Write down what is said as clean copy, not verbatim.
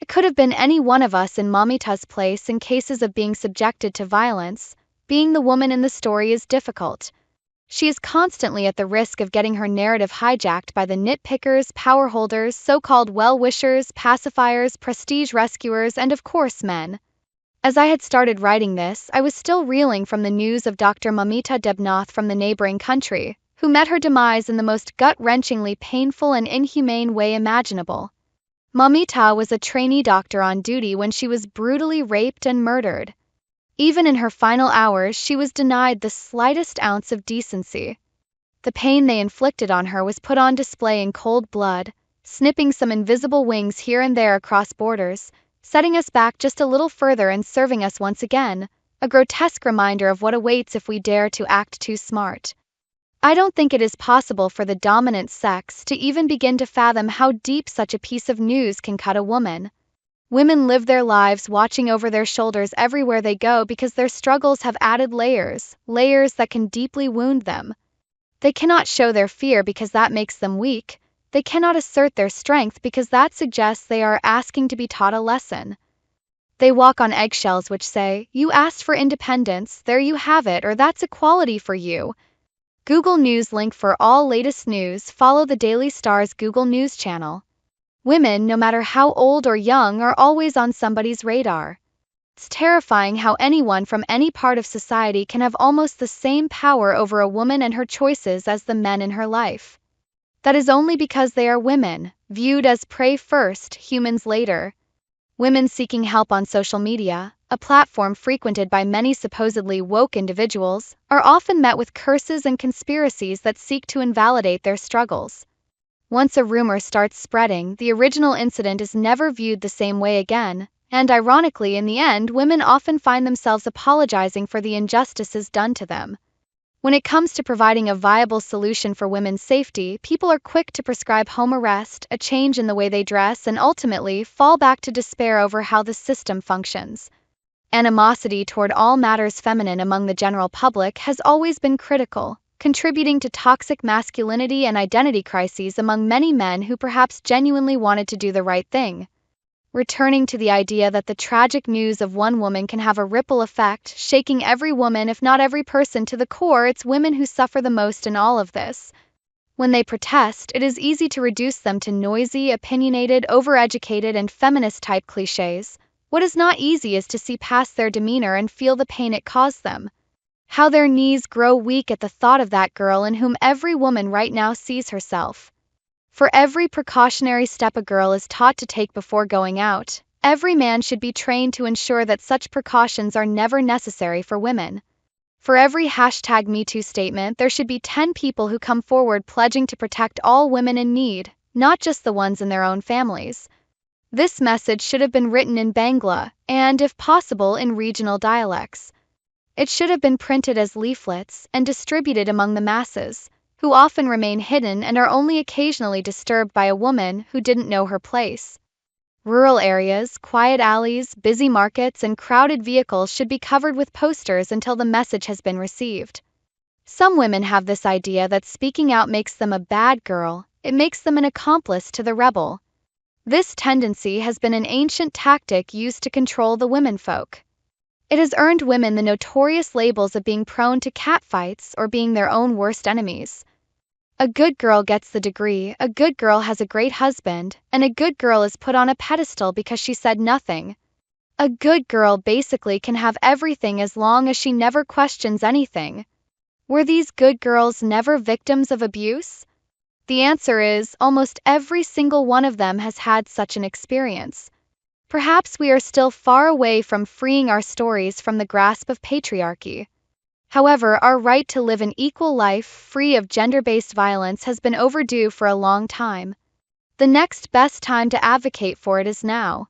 It could have been any one of us in Moumita's place in cases of being subjected to violence. Being the woman in the story is difficult. She is constantly at the risk of getting her narrative hijacked by the nitpickers, power holders, so-called well-wishers, pacifiers, prestige rescuers, and of course men. As I had started writing this, I was still reeling from the news of Dr. Moumita Debnath from the neighboring country, who met her demise in the most gut-wrenchingly painful and inhumane way imaginable. Moumita was a trainee doctor on duty when she was brutally raped and murdered. Even in her final hours, she was denied the slightest ounce of decency. The pain they inflicted on her was put on display in cold blood, snipping some invisible wings here and there across borders, setting us back just a little further and serving us once again, a grotesque reminder of what awaits if we dare to act too smart. I don't think it is possible for the dominant sex to even begin to fathom how deep such a piece of news can cut a woman. Women live their lives watching over their shoulders everywhere they go because their struggles have added layers that can deeply wound them. They cannot show their fear because that makes them weak. They cannot assert their strength because that suggests they are asking to be taught a lesson. They walk on eggshells which say, "You asked for independence, there you have it," or "That's equality for you." Google News link for all latest news. Follow the Daily Star's Google News channel. Women, no matter how old or young, are always on somebody's radar. It's terrifying how anyone from any part of society can have almost the same power over a woman and her choices as the men in her life. That is only because they are women, viewed as prey first, humans later. Women seeking help on social media, a platform frequented by many supposedly woke individuals, are often met with curses and conspiracies that seek to invalidate their struggles. Once a rumor starts spreading, the original incident is never viewed the same way again, and ironically, in the end, women often find themselves apologizing for the injustices done to them. When it comes to providing a viable solution for women's safety, people are quick to prescribe home arrest, a change in the way they dress, and ultimately fall back to despair over how the system functions. Animosity toward all matters feminine among the general public has always been critical, contributing to toxic masculinity and identity crises among many men who perhaps genuinely wanted to do the right thing. Returning to the idea that the tragic news of one woman can have a ripple effect, shaking every woman if not every person to the core, it's women who suffer the most in all of this. When they protest, it is easy to reduce them to noisy, opinionated, overeducated, and feminist-type cliches. What is not easy is to see past their demeanor and feel the pain it caused them. How their knees grow weak at the thought of that girl in whom every woman right now sees herself. For every precautionary step a girl is taught to take before going out, every man should be trained to ensure that such precautions are never necessary for women. For every #MeToo statement, there should be 10 people who come forward pledging to protect all women in need, not just the ones in their own families. This message should have been written in Bangla, and, if possible, in regional dialects. It should have been printed as leaflets and distributed among the masses, who often remain hidden and are only occasionally disturbed by a woman who didn't know her place. Rural areas, quiet alleys, busy markets, and crowded vehicles should be covered with posters until the message has been received. Some women have this idea that speaking out makes them a bad girl, it makes them an accomplice to the rebel. This tendency has been an ancient tactic used to control the womenfolk. It has earned women the notorious labels of being prone to catfights or being their own worst enemies. A good girl gets the degree, a good girl has a great husband, and a good girl is put on a pedestal because she said nothing. A good girl basically can have everything as long as she never questions anything. Were these good girls never victims of abuse? The answer is, almost every single one of them has had such an experience. Perhaps we are still far away from freeing our stories from the grasp of patriarchy. However, our right to live an equal life, free of gender-based violence, has been overdue for a long time. The next best time to advocate for it is now.